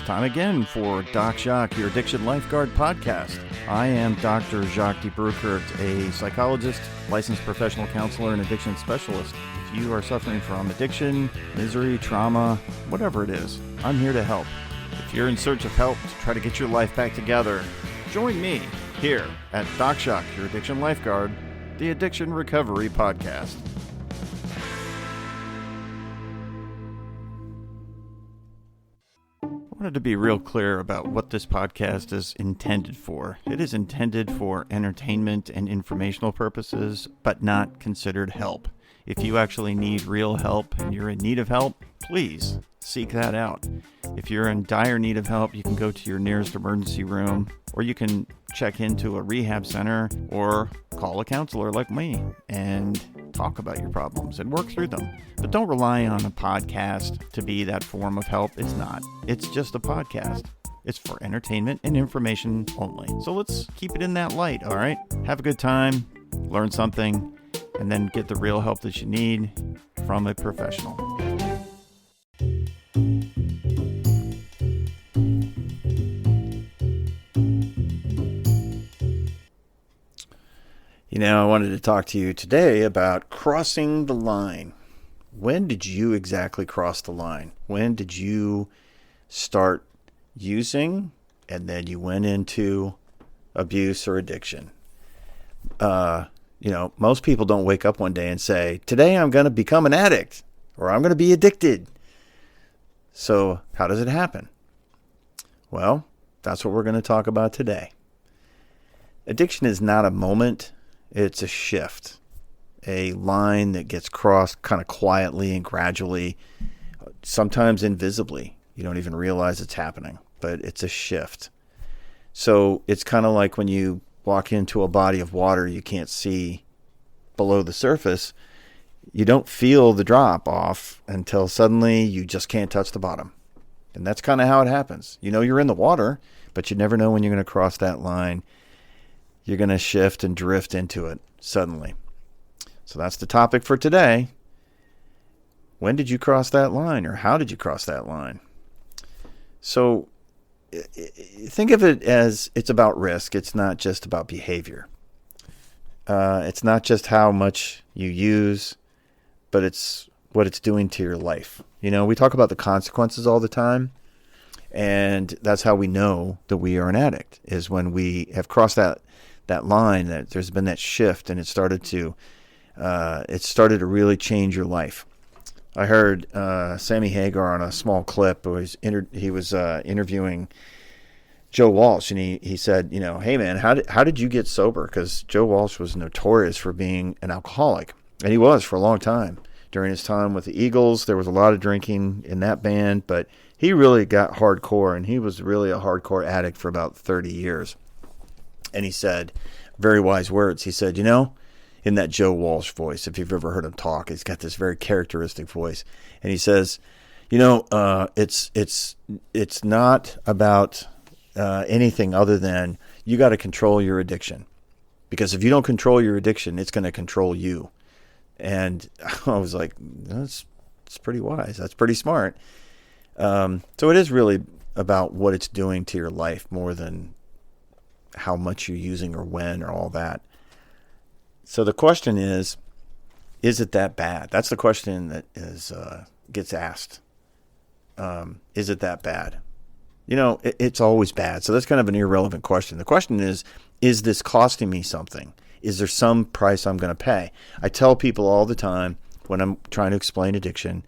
Time again for Doc Jacques, your Addiction Lifeguard podcast. I am Dr. Jacques de Broekert, a psychologist, licensed professional counselor, and addiction specialist. If you are suffering from addiction, misery, trauma, whatever it is, I'm here to help. If you're in search of help to try to get your life back together, join me here at Doc Jacques, your Addiction Lifeguard, the Addiction Recovery Podcast. I wanted to be real clear about what this podcast is intended for. It is intended for entertainment and informational purposes, but not considered help. If you actually need real help and you're in need of help, please seek that out. If you're in dire need of help, you can go to your nearest emergency room, or you can check into a rehab center or call a counselor like me and talk about your problems and work through them. But don't rely on a podcast to be that form of help. It's not. It's just a podcast. It's for entertainment and information only. So let's keep it in that light, all right? Have a good time, learn something, and then get the real help that you need from a professional. You know, I wanted to talk to you today about crossing the line. When did you exactly cross the line? When did you start using and then you went into abuse or addiction? Most people don't wake up one day and say, today I'm going to become an addict or I'm going to be addicted. So how does it happen? Well, that's what we're going to talk about today. Addiction is not a moment. It's a shift, a line that gets crossed kind of quietly and gradually, sometimes invisibly. You don't even realize it's happening, but it's a shift. So it's kind of like when you walk into a body of water you can't see below the surface. You don't feel the drop off until suddenly you just can't touch the bottom. And that's kind of how it happens. You know you're in the water, but you never know when you're going to cross that line. You're going to shift and drift into it suddenly. So that's the topic for today. When did you cross that line, or how did you cross that line? So think of it as it's about risk. It's not just about behavior. It's not just how much you use, but it's what it's doing to your life. You know, we talk about the consequences all the time, and that's how we know that we are an addict, is when we have crossed that line, that there's been that shift, and it started to really change your life. I heard Sammy Hagar on a small clip. He was interviewing Joe Walsh, and he said, hey man, how did you get sober? Because Joe Walsh was notorious for being an alcoholic, and he was for a long time. During his time with the Eagles, there was a lot of drinking in that band, but he really got hardcore, and he was really a hardcore addict for about 30 years. And he said, very wise words. He said, in that Joe Walsh voice, if you've ever heard him talk, he's got this very characteristic voice. And he says, it's not about anything other than you got to control your addiction. Because if you don't control your addiction, it's going to control you. And I was like, that's pretty wise. That's pretty smart. So it is really about what it's doing to your life more than how much you're using or when or all that. So the question is it that bad? That's the question that gets asked. Is it that bad? It's always bad. So that's kind of an irrelevant question. The question is this costing me something? Is there some price I'm going to pay? I tell people all the time when I'm trying to explain addiction,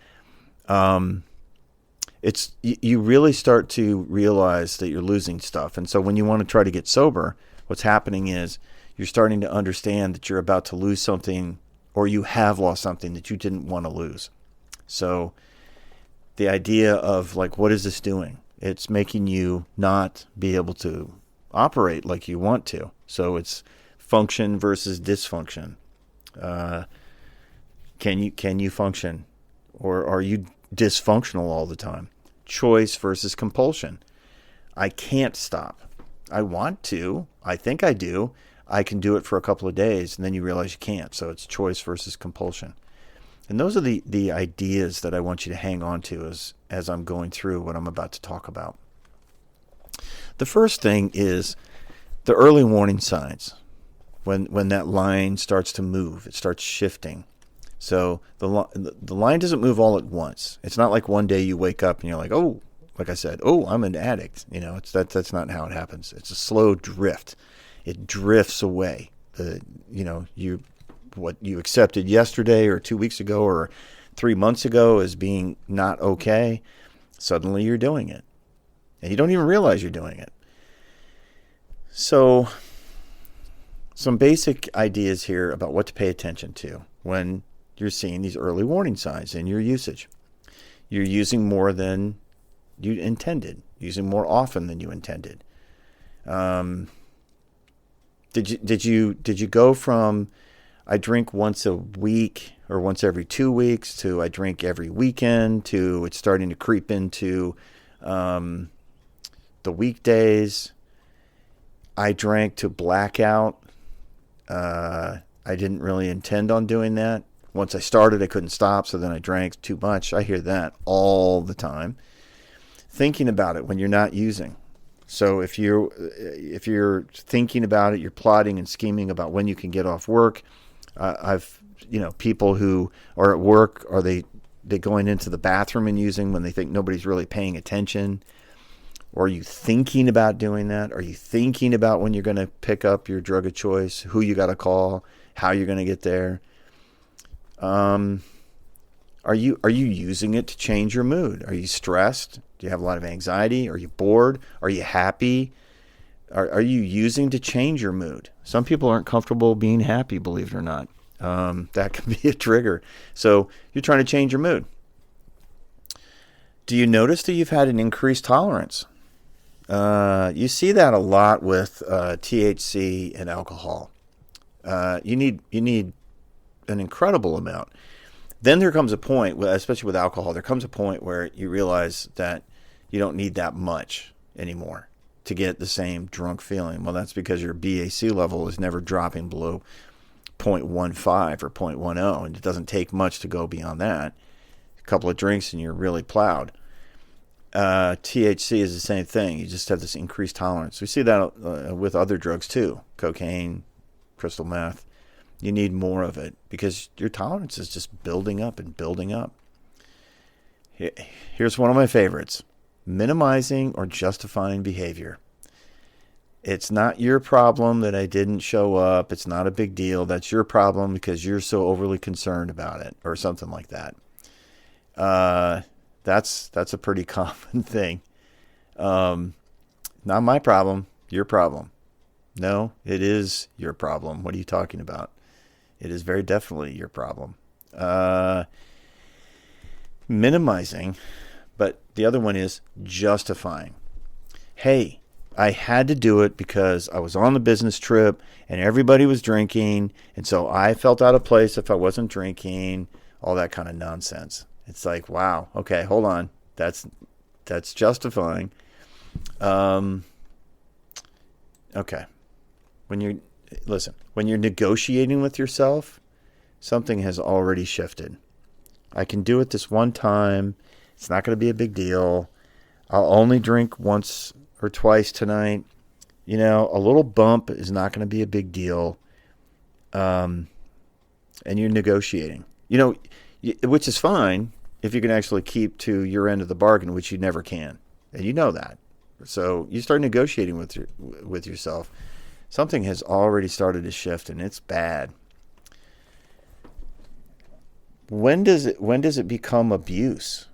you really start to realize that you're losing stuff. And so when you want to try to get sober, what's happening is you're starting to understand that you're about to lose something, or you have lost something that you didn't want to lose. So the idea of what is this doing? It's making you not be able to operate like you want to. So it's function versus dysfunction. Can you function, or are you dysfunctional all the time? Choice versus compulsion. I can't stop. I want to. I think I do. I can do it for a couple of days, and then you realize you can't. So it's choice versus compulsion. And those are the ideas that I want you to hang on to as I'm going through what I'm about to talk about. The first thing is the early warning signs. When that line starts to move, it starts shifting. So the line doesn't move all at once. It's not like one day you wake up and you're like, oh, like I said, oh, I'm an addict. That's not how it happens. It's a slow drift. It drifts away. What you accepted yesterday or 2 weeks ago or 3 months ago as being not okay, suddenly you're doing it. And you don't even realize you're doing it. So some basic ideas here about what to pay attention to when you're seeing these early warning signs in your usage. You're using more than you intended, using more often than you intended. Did you go from I drink once a week or once every 2 weeks to I drink every weekend to it's starting to creep into the weekdays? I drank to blackout. I didn't really intend on doing that. Once I started, I couldn't stop, so then I drank too much. I hear that all the time. Thinking about it when you're not using. So if you're thinking about it, you're plotting and scheming about when you can get off work. People who are at work, are they going into the bathroom and using when they think nobody's really paying attention? Or are you thinking about doing that? Are you thinking about when you're going to pick up your drug of choice, who you got to call, how you're going to get there? Are you using it to change your mood? Are you stressed? Do you have a lot of anxiety? Are you bored? Are you happy? Are you using to change your mood? Some people aren't comfortable being happy, believe it or not. That can be a trigger. So you're trying to change your mood. Do you notice that you've had an increased tolerance? You see that a lot with THC and alcohol. You need an incredible amount. Then there comes a point, especially with alcohol, there comes a point where you realize that you don't need that much anymore to get the same drunk feeling. Well, that's because your BAC level is never dropping below 0.15 or 0.10, and it doesn't take much to go beyond that. A couple of drinks and you're really plowed. THC is the same thing. You just have this increased tolerance. We see that with other drugs too, cocaine, crystal meth. You need more of it because your tolerance is just building up and building up. Here's one of my favorites. Minimizing or justifying behavior. It's not your problem that I didn't show up. It's not a big deal. That's your problem because you're so overly concerned about it or something like that. That's a pretty common thing. Not my problem, your problem. No, it is your problem. What are you talking about? It is very definitely your problem. Minimizing, but the other one is justifying. Hey, I had to do it because I was on the business trip and everybody was drinking, and so I felt out of place if I wasn't drinking, all that kind of nonsense. It's like, wow, okay, hold on. That's justifying. Okay. When you're negotiating with yourself, something has already shifted. I can do it this one time. It's not going to be a big deal. I'll only drink once or twice tonight. A little bump is not going to be a big deal. And you're negotiating, which is fine if you can actually keep to your end of the bargain, which you never can. And you know that. So you start negotiating with yourself. Something has already started to shift, and it's bad. When does it become abuse?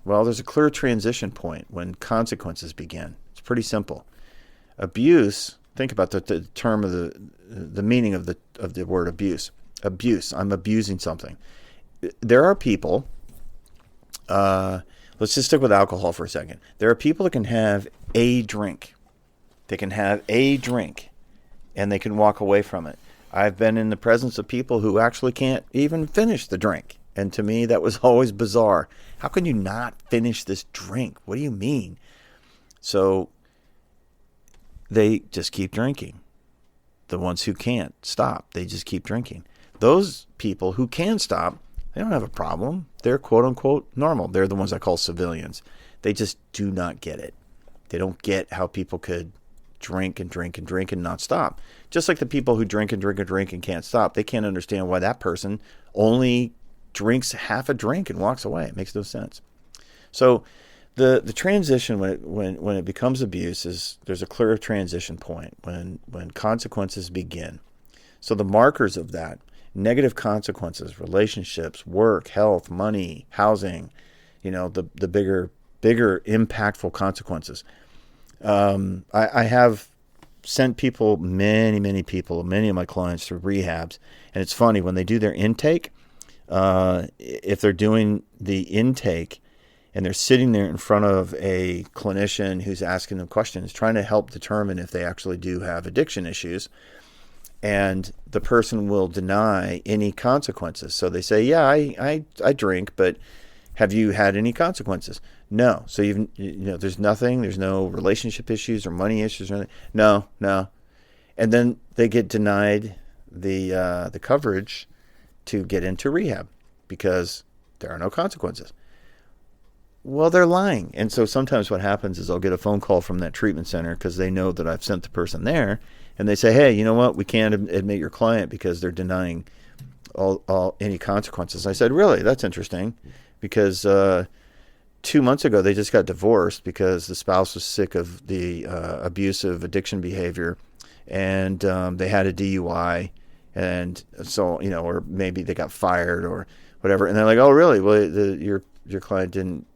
Well, there's a clear transition point when consequences begin. It's pretty simple. Abuse. Think about the term of the meaning of the word abuse. Abuse. I'm abusing something. There are people. Let's just stick with alcohol for a second. There are people that can have a drink. They can have a drink, and they can walk away from it. I've been in the presence of people who actually can't even finish the drink. And to me, that was always bizarre. How can you not finish this drink? What do you mean? So they just keep drinking. The ones who can't stop, they just keep drinking. Those people who can stop, they don't have a problem. They're quote unquote normal. They're the ones I call civilians. They just do not get it. They don't get how people could drink and drink and drink and not stop. Just like the people who drink and drink and drink and can't stop. They can't understand why that person only drinks half a drink and walks away. It makes no sense. So the transition when it becomes abuse is there's a clear transition point when consequences begin. So the markers of that, negative consequences, relationships, work, health, money, housing, the bigger impactful consequences. I have sent people, many of my clients through rehabs. And it's funny, when they do their intake, if they're doing the intake and they're sitting there in front of a clinician who's asking them questions, trying to help determine if they actually do have addiction issues, and the person will deny any consequences. So they say, yeah, I drink, but have you had any consequences? No. So there's nothing. There's no relationship issues or money issues or anything. No. And then they get denied the coverage to get into rehab because there are no consequences. Well, they're lying. And so sometimes what happens is I'll get a phone call from that treatment center because they know that I've sent the person there, and they say, hey, you know what? We can't admit your client because they're denying all any consequences. I said, really? That's interesting, because 2 months ago they just got divorced because the spouse was sick of the abusive addiction behavior, and they had a DUI, and so or maybe they got fired or whatever. And they're like, oh, really? Well, your client didn't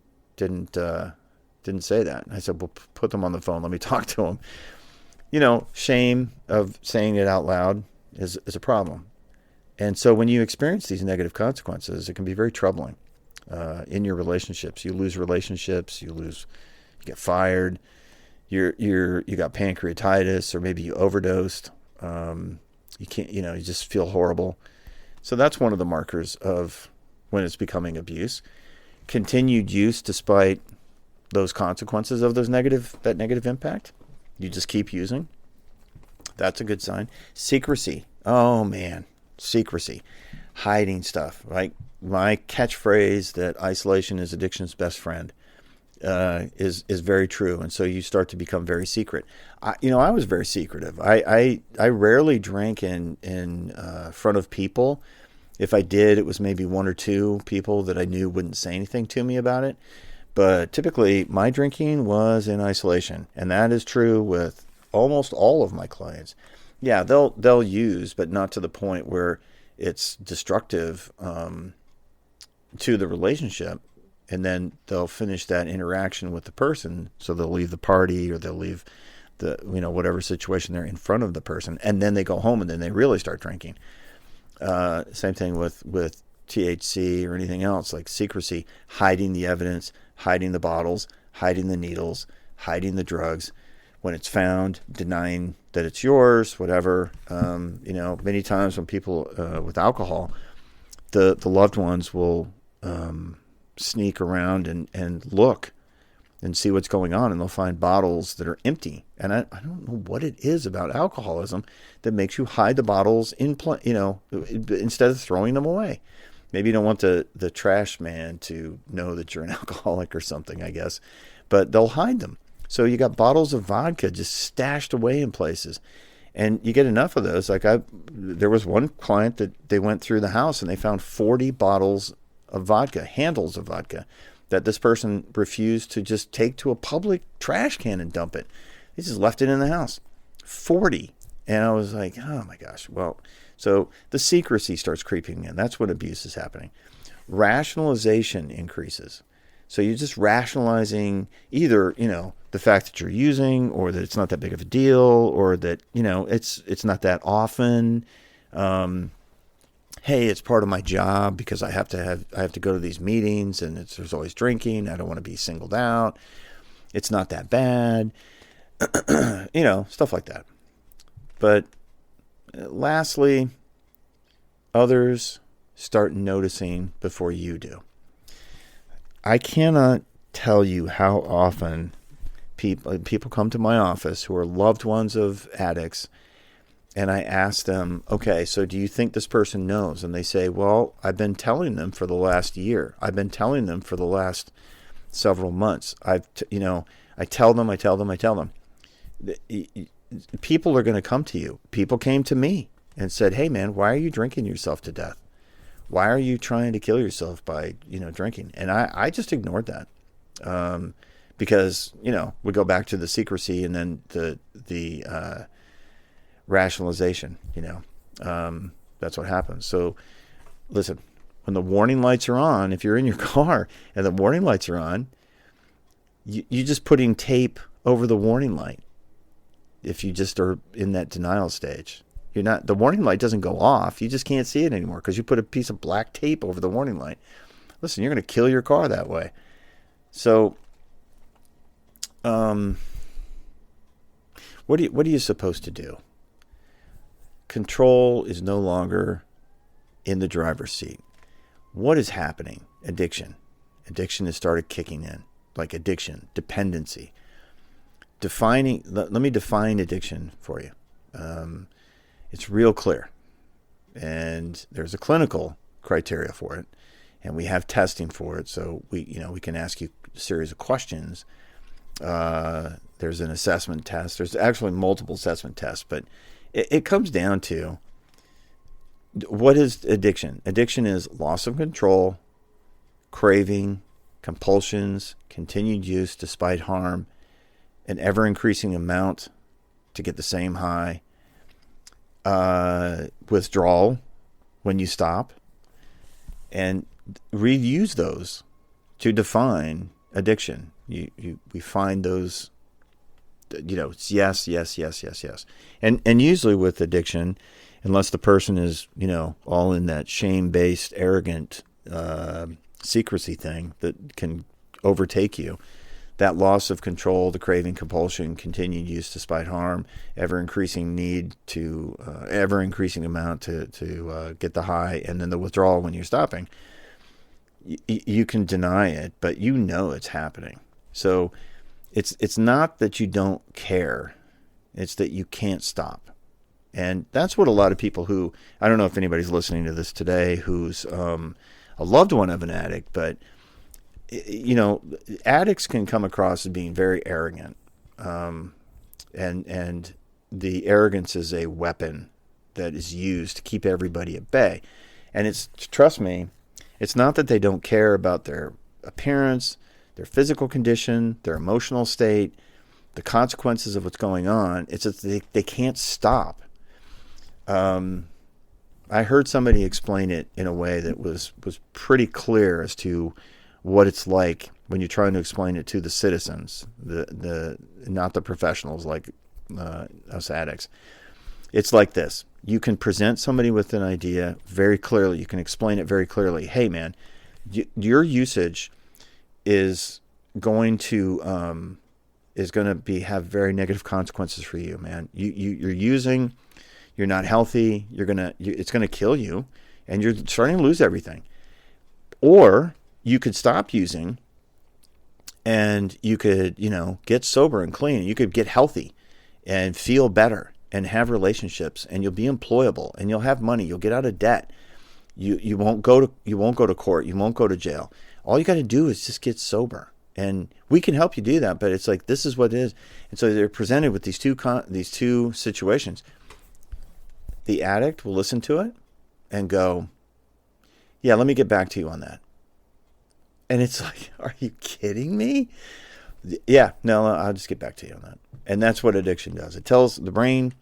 say that. And I said, well, put them on the phone. Let me talk to them. Shame of saying it out loud is a problem. And so when you experience these negative consequences, it can be very troubling in your relationships. You lose relationships. You get fired. You got pancreatitis, or maybe you overdosed. You can't, you just feel horrible. So that's one of the markers of when it's becoming abuse. Continued use despite those consequences of that negative impact. You just keep using. That's a good sign. Secrecy. Oh man, secrecy. Hiding stuff. Like my catchphrase that isolation is addiction's best friend is very true. And so you start to become very secret. I was very secretive. I rarely drank in front of people. If I did, it was maybe one or two people that I knew wouldn't say anything to me about it. But typically, my drinking was in isolation, and that is true with almost all of my clients. Yeah, they'll use, but not to the point where it's destructive to the relationship, and then they'll finish that interaction with the person. So they'll leave the party, or they'll leave the whatever situation they're in front of the person, and then they go home, and then they really start drinking. Same thing with THC or anything else, like secrecy, hiding the evidence, hiding the bottles, hiding the needles, hiding the drugs. When it's found, denying that it's yours, whatever. Many times when people with alcohol, the loved ones will sneak around and look and see what's going on, and they'll find bottles that are empty. And I don't know what it is about alcoholism that makes you hide the bottles instead of throwing them away. Maybe you don't want the trash man to know that you're an alcoholic or something, I guess. But they'll hide them. So you got bottles of vodka just stashed away in places. And you get enough of those. Like there was one client that they went through the house and they found 40 bottles of vodka, handles of vodka, that this person refused to just take to a public trash can and dump it. He just left it in the house. 40. And I was like, oh my gosh. Well, so the secrecy starts creeping in. That's when abuse is happening. Rationalization increases. So you're just rationalizing either, the fact that you're using, or that it's not that big of a deal, or that, it's not that often. Hey, it's part of my job because I have to go to these meetings, and there's always drinking. I don't want to be singled out. It's not that bad. Stuff like that. But lastly, others start noticing before you do. I cannot tell you how often people come to my office who are loved ones of addicts, and I ask them, okay, so do you think this person knows? And they say, well, I've been telling them for the last year. I've been telling them for the last several months. I've I tell them. People are going to come to you. People came to me and said, hey, man, why are you drinking yourself to death? Why are you trying to kill yourself by, drinking? And I just ignored that. Because, we go back to the secrecy and then the rationalization, that's what happens. So listen, when the warning lights are on, if you're in your car and the warning lights are on, you're just putting tape over the warning light. If you just are in that denial stage, the warning light doesn't go off. You just can't see it anymore because you put a piece of black tape over the warning light. Listen, you're going to kill your car that way. So, what are you supposed to do? Control is no longer in the driver's seat. What is happening? Addiction. Addiction has started kicking in, like addiction, dependency. Let me define addiction for you. It's real clear. And there's a clinical criteria for it. And we have testing for it. So we can ask you a series of questions. There's an assessment test. There's actually multiple assessment tests, but it comes down to, what is addiction? Addiction is loss of control, craving, compulsions, continued use despite harm, an ever-increasing amount to get the same high, withdrawal when you stop, and reuse those to define addiction. We find those, it's yes. And usually with addiction, unless the person is, all in that shame-based, arrogant secrecy thing that can overtake you, that loss of control, the craving, compulsion, continued use despite harm, ever-increasing amount to get the high, and then the withdrawal when you're stopping, you can deny it, but it's happening. So it's not that you don't care, it's that you can't stop. And that's what a lot of people who, I don't know if anybody's listening to this today who's a loved one of an addict, but addicts can come across as being very arrogant, and the arrogance is a weapon that is used to keep everybody at bay. And trust me, it's not that they don't care about their appearance, their physical condition, their emotional state, the consequences of what's going on. It's that they can't stop. I heard somebody explain it in a way that was pretty clear as to what it's like when you're trying to explain it to the citizens, the not the professionals like us addicts. It's like this. You can present somebody with an idea very clearly. You can explain it very clearly. Hey, man, your usage is going to have very negative consequences for you, man. You're using. You're not healthy. It's gonna kill you, and you're starting to lose everything. Or you could stop using, and you could, get sober and clean. You could get healthy, and feel better, and have relationships, and you'll be employable, and you'll have money. You'll get out of debt. You won't go to court. You won't go to jail. All you got to do is just get sober, and we can help you do that. But it's like, this is what it is, and so they're presented with these two situations. The addict will listen to it and go, yeah, let me get back to you on that. And it's like, are you kidding me? Yeah, no, I'll just get back to you on that. And that's what addiction does. The brain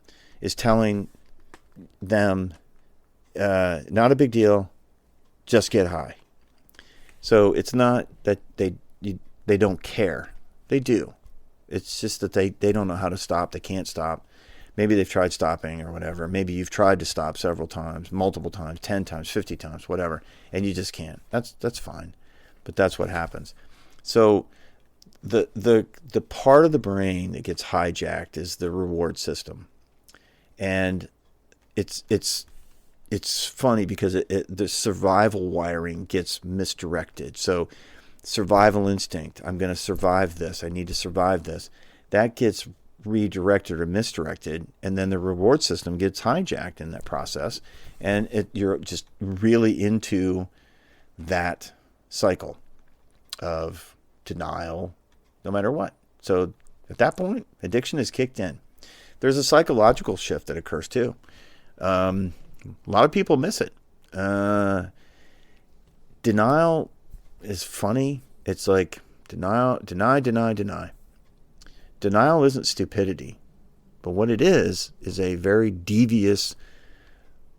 is telling them, not a big deal, just get high. So it's not that they don't care. They do. It's just that they don't know how to stop. They can't stop. Maybe they've tried stopping or whatever. Maybe you've tried to stop several times, multiple times, 10 times, 50 times, whatever, and you just can't. That's fine. But that's what happens. So the part of the brain that gets hijacked is the reward system. And it's funny because the survival wiring gets misdirected. So survival instinct, I'm going to survive this. I need to survive this. That gets redirected or misdirected, and then the reward system gets hijacked in that process, and you're just really into that cycle of denial no matter what. So at that point, addiction is kicked in. There's a psychological shift that occurs too. A lot of people miss it. Denial is funny. It's like denial, deny. Denial isn't stupidity, but what it is a very devious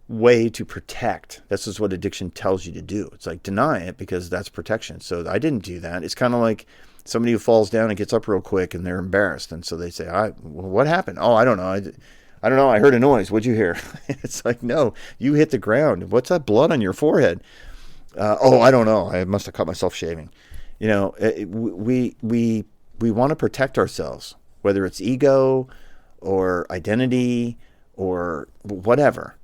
way to protect. This is what addiction tells you to do. It's like deny it because that's protection. So I didn't do that. It's kind of like somebody who falls down and gets up real quick and they're embarrassed. And so they say, what happened? Oh, I don't know. I don't know. I heard a noise. What'd you hear? It's like, no, you hit the ground. What's that blood on your forehead? I don't know. I must have cut myself shaving. We want to protect ourselves, whether it's ego or identity or whatever,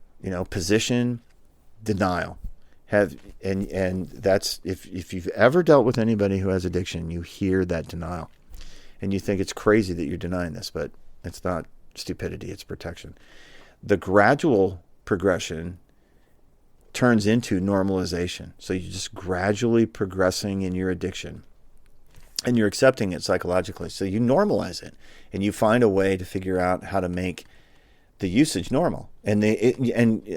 position, denial. And that's if you've ever dealt with anybody who has addiction, you hear that denial and you think it's crazy that you're denying this, but it's not stupidity, it's protection. The gradual progression turns into normalization. So you're just gradually progressing in your addiction and you're accepting it psychologically. So you normalize it and you find a way to figure out how to make the usage normal. And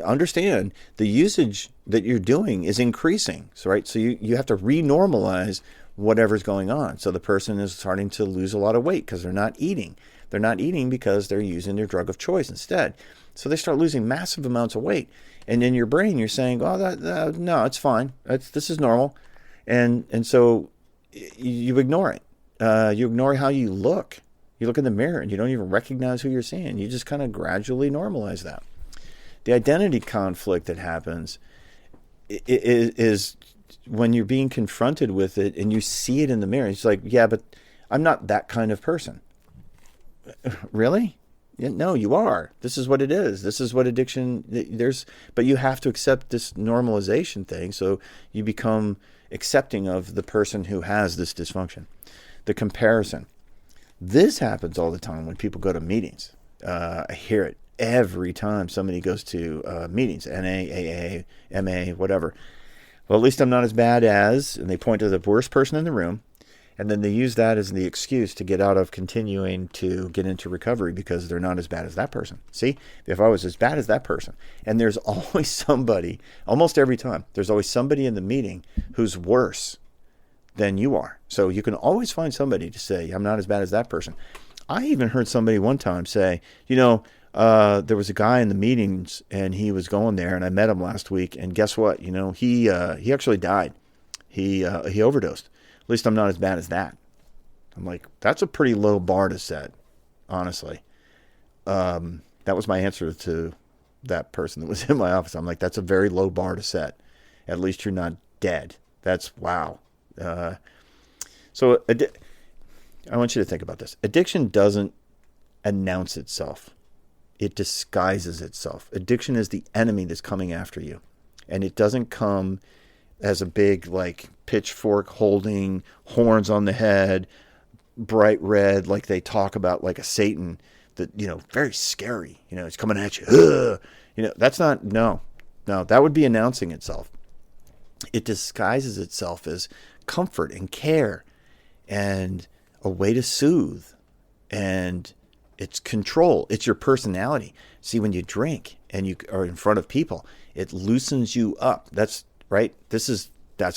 understand the usage that you're doing is increasing. So, right. So you have to re-normalize whatever's going on. So the person is starting to lose a lot of weight because they're not eating. They're not eating because they're using their drug of choice instead. So they start losing massive amounts of weight. And in your brain, you're saying, oh, no, it's fine. This is normal. And so you ignore it. You ignore how you look. You look in the mirror and you don't even recognize who you're seeing. You just kind of gradually normalize that. The identity conflict that happens is when you're being confronted with it and you see it in the mirror. It's like, yeah, but I'm not that kind of person. Really? No, you are. This is what it is. This is what addiction but you have to accept this normalization thing. So you become accepting of the person who has this dysfunction. The comparison. This happens all the time when people go to meetings. I hear it every time somebody goes to meetings, NA, AA, MA, whatever. Well, at least I'm not as bad as, and they point to the worst person in the room, and then they use that as the excuse to get out of continuing to get into recovery because they're not as bad as that person. See, if I was as bad as that person, and there's always somebody, almost every time, there's always somebody in the meeting who's worse than you are. So you can always find somebody to say, I'm not as bad as that person. I even heard somebody one time say, there was a guy in the meetings and he was going there and I met him last week and guess what? He actually died. He overdosed. At least I'm not as bad as that. I'm like, that's a pretty low bar to set, honestly. That was my answer to that person that was in my office. I'm like, that's a very low bar to set. At least you're not dead. That's wow. So I want you to think about this. Addiction doesn't announce itself. It disguises itself. Addiction is the enemy that's coming after you. And it doesn't come as a big, pitchfork holding, horns on the head, bright red, like they talk about, like a Satan that, very scary. It's coming at you. Ugh. That's not, no, that would be announcing itself. It disguises itself as comfort and care and a way to soothe, and it's control. It's your personality. See, when you drink and you are in front of people, it loosens you up. That's right. That's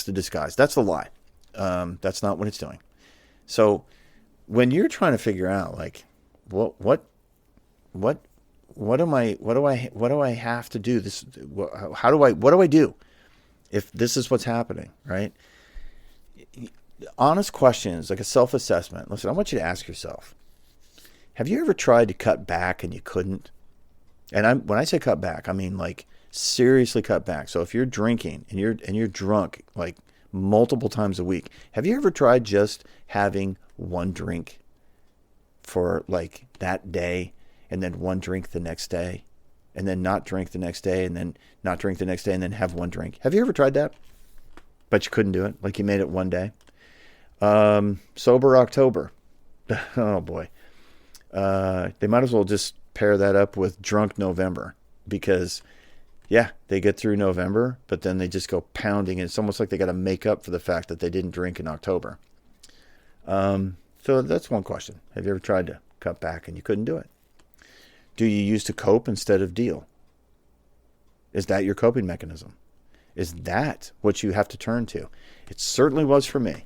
the disguise. That's the lie. That's not what it's doing. So when you're trying to figure out what do I have to do this? What do I do if this is what's happening? Right. Honest questions, like a self-assessment. Listen, I want you to ask yourself, have you ever tried to cut back and you couldn't? And when I say cut back, I mean seriously cut back. So if you're drinking and you're drunk multiple times a week, have you ever tried just having one drink for that day and then one drink the next day and then not drink the next day and then not drink the next day and then have one drink? Have you ever tried that? But you couldn't do it. You made it one day. Sober October. Oh boy. They might as well just pair that up with drunk November because they get through November, but then they just go pounding. And it's almost like they got to make up for the fact that they didn't drink in October. So that's one question. Have you ever tried to cut back and you couldn't do it? Do you use to cope instead of deal? Is that your coping mechanism? Is that what you have to turn to? It certainly was for me.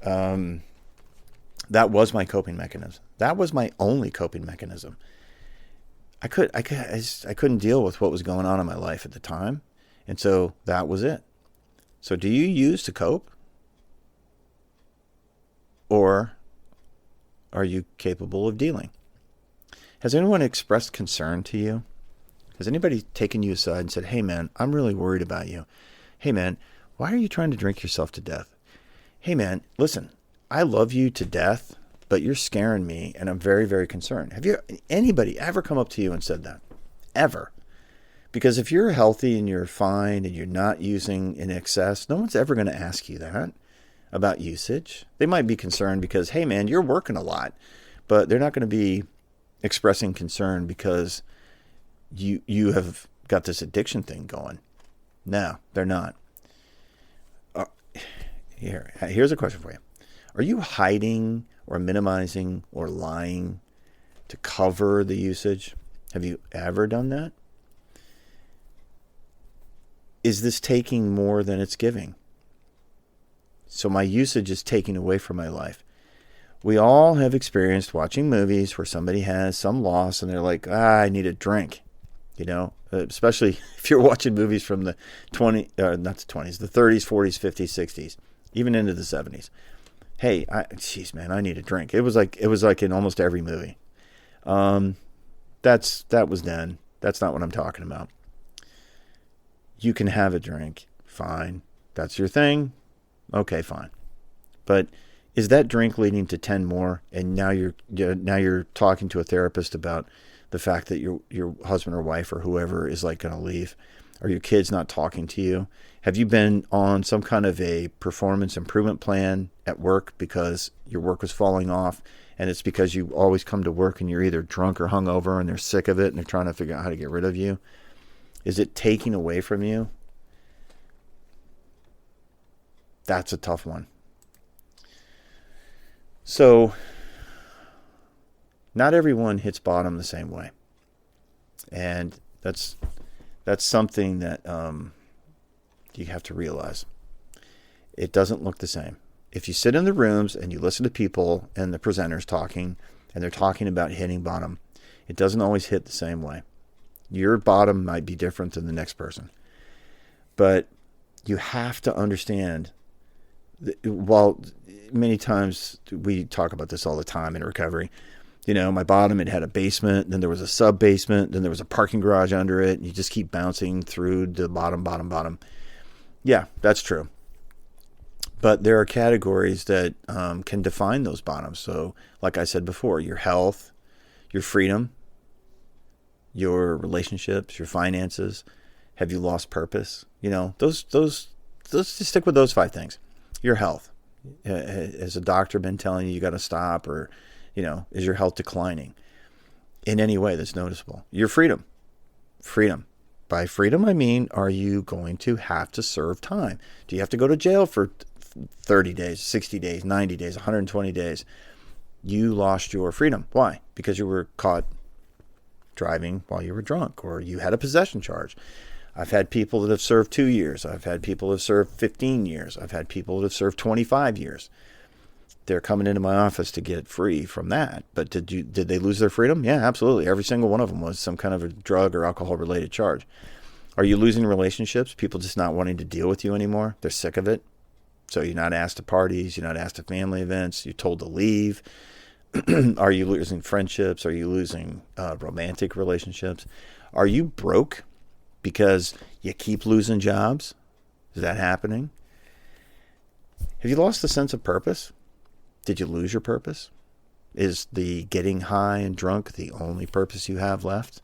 That was my coping mechanism. That was my only coping mechanism. I couldn't deal with what was going on in my life at the time. And so that was it. So do you use to cope? Or are you capable of dealing? Has anyone expressed concern to you? Has anybody taken you aside and said, hey man, I'm really worried about you. Hey man, why are you trying to drink yourself to death? Hey man, listen, I love you to death, but you're scaring me and I'm very, very concerned. Have anybody ever come up to you and said that? Ever? Because if you're healthy and you're fine and you're not using in excess, no one's ever going to ask you that about usage. They might be concerned because, hey man, you're working a lot, but they're not going to be expressing concern because you have got this addiction thing going. No, they're not. Here's a question for you. Are you hiding or minimizing or lying to cover the usage? Have you ever done that? Is this taking more than it's giving? So my usage is taking away from my life. We all have experienced watching movies where somebody has some loss and they're like, I need a drink. You know, especially if you're watching movies from the the 30s, 40s, 50s, 60s, even into the 70s. Hey, man, I need a drink. It was like in almost every movie. That was then. That's not what I'm talking about. You can have a drink, fine. That's your thing. Okay, fine. But is that drink leading to 10 more? And now you're talking to a therapist about the fact that your husband or wife or whoever is like going to leave, or your kids not talking to you. Have you been on some kind of a performance improvement plan at work because your work was falling off, and it's because you always come to work and you're either drunk or hungover and they're sick of it and they're trying to figure out how to get rid of you? Is it taking away from you? That's a tough one. So not everyone hits bottom the same way. And that's something that you have to realize. It doesn't look the same. If you sit in the rooms and you listen to people and the presenters talking, and they're talking about hitting bottom, it doesn't always hit the same way. Your bottom might be different than the next person. But you have to understand, while many times we talk about this all the time in recovery, you know, my bottom, it had a basement, then there was a sub-basement, then there was a parking garage under it, and you just keep bouncing through the bottom. Yeah, that's true. But there are categories that can define those bottoms. So, like I said before, your health, your freedom, your relationships, your finances. Have you lost purpose? You know, those let's just stick with those 5 things. Your health. Has a doctor been telling you got to stop, or, you know, is your health declining in any way that's noticeable? Your freedom. By freedom, I mean, are you going to have to serve time? Do you have to go to jail for 30 days, 60 days, 90 days, 120 days? You lost your freedom. Why? Because you were caught driving while you were drunk, or you had a possession charge. I've had people that have served 2 years. I've had people that have served 15 years. I've had people that have served 25 years. They're coming into my office to get free from that. But did they lose their freedom? Yeah, absolutely. Every single one of them was some kind of a drug or alcohol related charge. Are you losing relationships? People just not wanting to deal with you anymore. They're sick of it. So you're not asked to parties. You're not asked to family events. You're told to leave. Are you losing friendships? Are you losing romantic relationships? Are you broke because you keep losing jobs? Is that happening? Have you lost the sense of purpose? Did you lose your purpose? Is the getting high and drunk the only purpose you have left?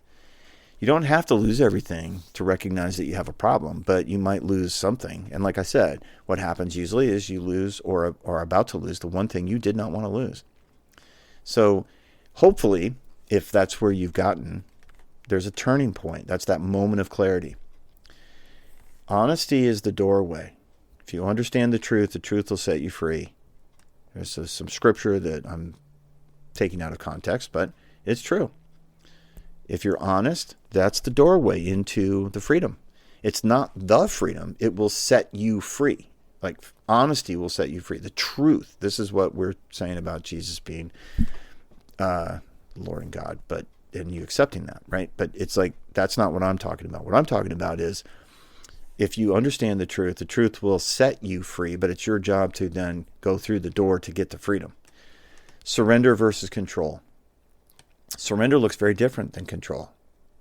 You don't have to lose everything to recognize that you have a problem, but you might lose something. And like I said, what happens usually is you lose or are about to lose the one thing you did not want to lose. So hopefully, if that's where you've gotten, there's a turning point. That's that moment of clarity. Honesty is the doorway. If you understand the truth will set you free. There's some scripture that I'm taking out of context, but it's true. If you're honest, that's the doorway into the freedom. It's not the freedom. It will set you free. Like honesty will set you free. The truth. This is what we're saying about Jesus being Lord and God, and you accepting that, right? But it's like, that's not what I'm talking about. What I'm talking about is, if you understand the truth will set you free, but it's your job to then go through the door to get to freedom. Surrender versus control. Surrender looks very different than control.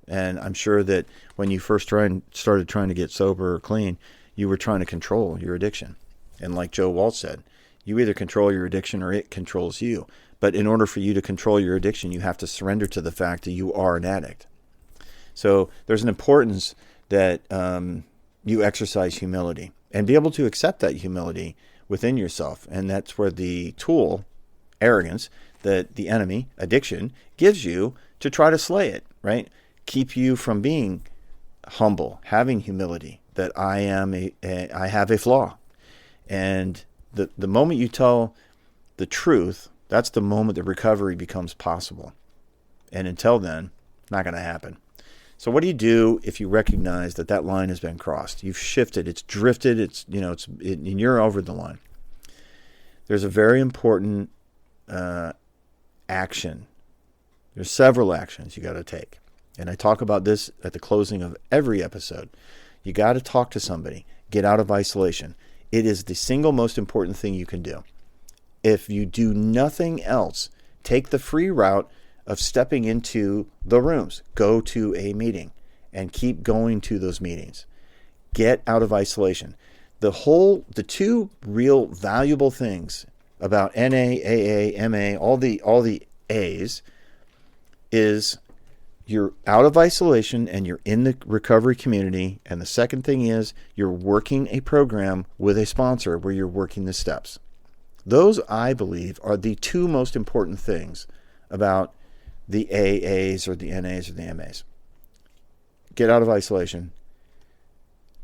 And I'm sure that when you first started trying to get sober or clean, you were trying to control your addiction. And like Joe Walsh said, you either control your addiction or it controls you. But in order for you to control your addiction, you have to surrender to the fact that you are an addict. So there's an importance that you exercise humility and be able to accept that humility within yourself. And that's where the tool, arrogance, that the enemy, addiction, gives you to try to slay it, right? Keep you from being humble, having humility, that I have a flaw. And the moment you tell the truth, that's the moment that recovery becomes possible. And until then, not going to happen. So what do you do if you recognize that line has been crossed? You've shifted, it's drifted, and you're over the line. There's a very important action. There's several actions you got to take. And I talk about this at the closing of every episode. You got to talk to somebody. Get out of isolation. It is the single most important thing you can do. If you do nothing else, take the free route of stepping into the rooms. Go to a meeting and keep going to those meetings. Get out of isolation. The two real valuable things about NA, AA, MA, all the A's is you're out of isolation and you're in the recovery community. And the second thing is you're working a program with a sponsor where you're working the steps. Those, I believe, are the two most important things about the AAs or the NAs or the MAs. Get out of isolation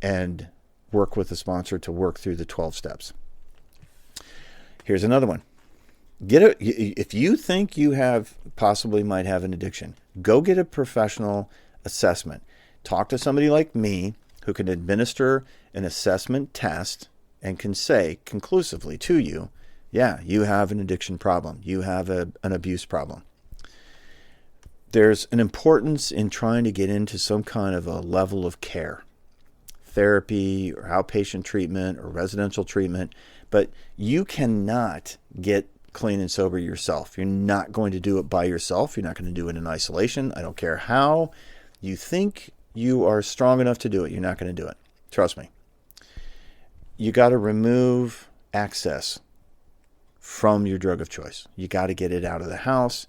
and work with a sponsor to work through the 12 steps. Here's another one. If you think you might have an addiction, go get a professional assessment. Talk to somebody like me who can administer an assessment test and can say conclusively to you, yeah, you have an addiction problem. You have an abuse problem. There's an importance in trying to get into some kind of a level of care, therapy or outpatient treatment or residential treatment, but you cannot get clean and sober yourself. You're not going to do it by yourself. You're not going to do it in isolation. I don't care how you think you are strong enough to do it. You're not going to do it. Trust me. You got to remove access from your drug of choice. You got to get it out of the house.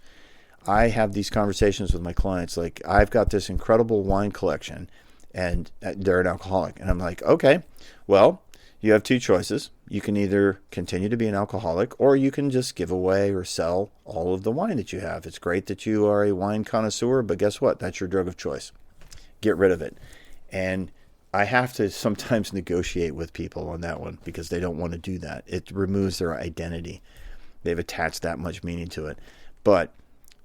I have these conversations with my clients. Like, I've got this incredible wine collection and they're an alcoholic. And I'm like, okay, well, you have two choices. You can either continue to be an alcoholic or you can just give away or sell all of the wine that you have. It's great that you are a wine connoisseur, but guess what? That's your drug of choice. Get rid of it. And I have to sometimes negotiate with people on that one because they don't want to do that. It removes their identity. They've attached that much meaning to it. But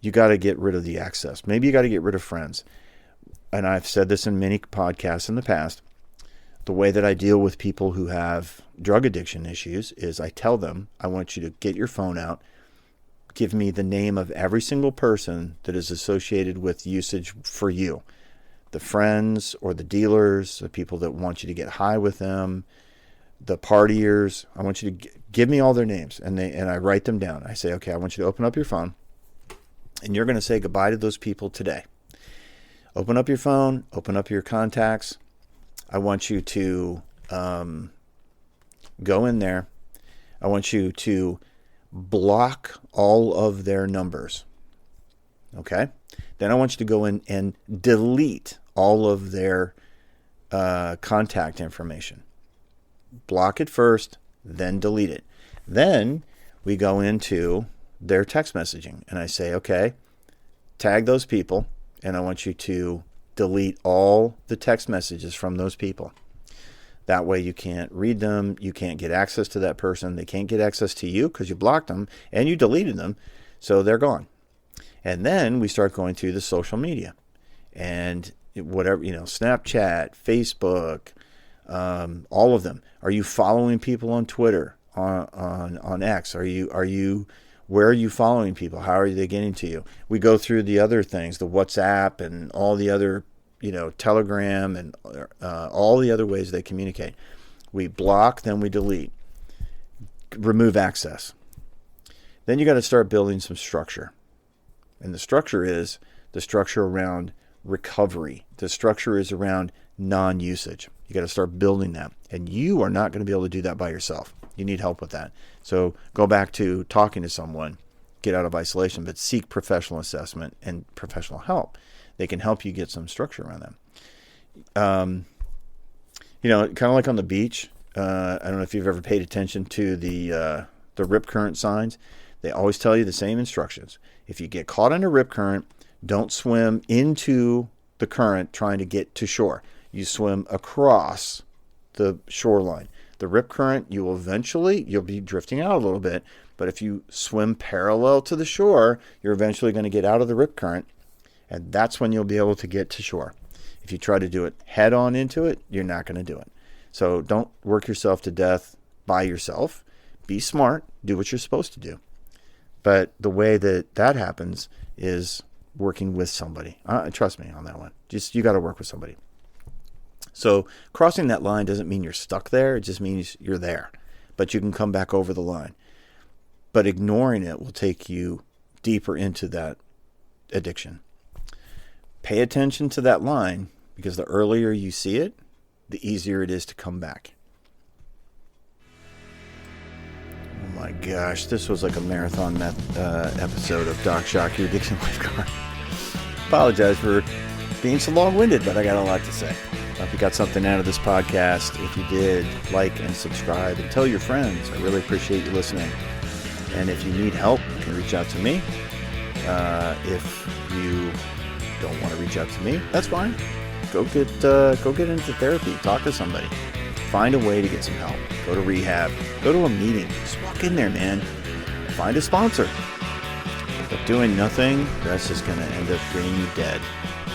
you got to get rid of the access. Maybe you got to get rid of friends. And I've said this in many podcasts in the past. The way that I deal with people who have drug addiction issues is I tell them, I want you to get your phone out, give me the name of every single person that is associated with usage for you. The friends or the dealers, the people that want you to get high with them, the partiers. I want you to give me all their names. And I write them down. I say, okay, I want you to open up your phone and you're going to say goodbye to those people today. Open up your phone, open up your contacts. I want you to go in there. I want you to block all of their numbers. Okay? Then I want you to go in and delete all of their contact information. Block it first, then delete it. Then we go into their text messaging. And I say, okay, tag those people, and I want you to delete all the text messages from those people. That way you can't read them. You can't get access to that person. They can't get access to you because you blocked them and you deleted them. So they're gone. And then we start going through the social media and whatever, Snapchat, Facebook, all of them. Are you following people on Twitter, on X? Where are you following people? How are they getting to you? We go through the other things, the WhatsApp and all the other, Telegram and all the other ways they communicate. We block, then we delete. Remove access. Then you got to start building some structure. And the structure is the structure around recovery. The structure is around non-usage. You got to start building that. And you are not going to be able to do that by yourself. You need help with that. So go back to talking to someone, get out of isolation, but seek professional assessment and professional help. They can help you get some structure around them. Kind of like on the beach. I don't know if you've ever paid attention to the rip current signs. They always tell you the same instructions. If you get caught in a rip current, don't swim into the current trying to get to shore. You swim across the shoreline. The rip current, you'll be drifting out a little bit, but if you swim parallel to the shore, you're eventually going to get out of the rip current, and that's when you'll be able to get to shore. If you try to do it head on into it, you're not going to do it. So don't work yourself to death by yourself. Be smart. Do what you're supposed to do. But the way that happens is working with somebody. Trust me on that one. You got to work with somebody. So crossing that line doesn't mean you're stuck there. It just means you're there. But you can come back over the line. But ignoring it will take you deeper into that addiction. Pay attention to that line, because the earlier you see it, the easier it is to come back. Oh my gosh, this was like a marathon episode of Doc Shock, your addiction lifeguard. Apologize for being so long-winded, but I got a lot to say. I hope you got something out of this podcast. If you did, like and subscribe and tell your friends. I really appreciate you listening. And if you need help, you can reach out to me. If you don't want to reach out to me, that's fine. Go get into therapy. Talk to somebody. Find a way to get some help. Go to rehab. Go to a meeting. Just walk in there, man. Find a sponsor. But doing nothing, that's just going to end up getting you dead.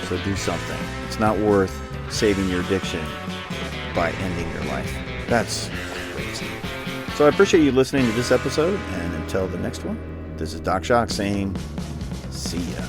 So do something. It's not worth saving your addiction by ending your life. That's crazy. So I appreciate you listening to this episode, and until the next one, this is Doc Shock saying, see ya.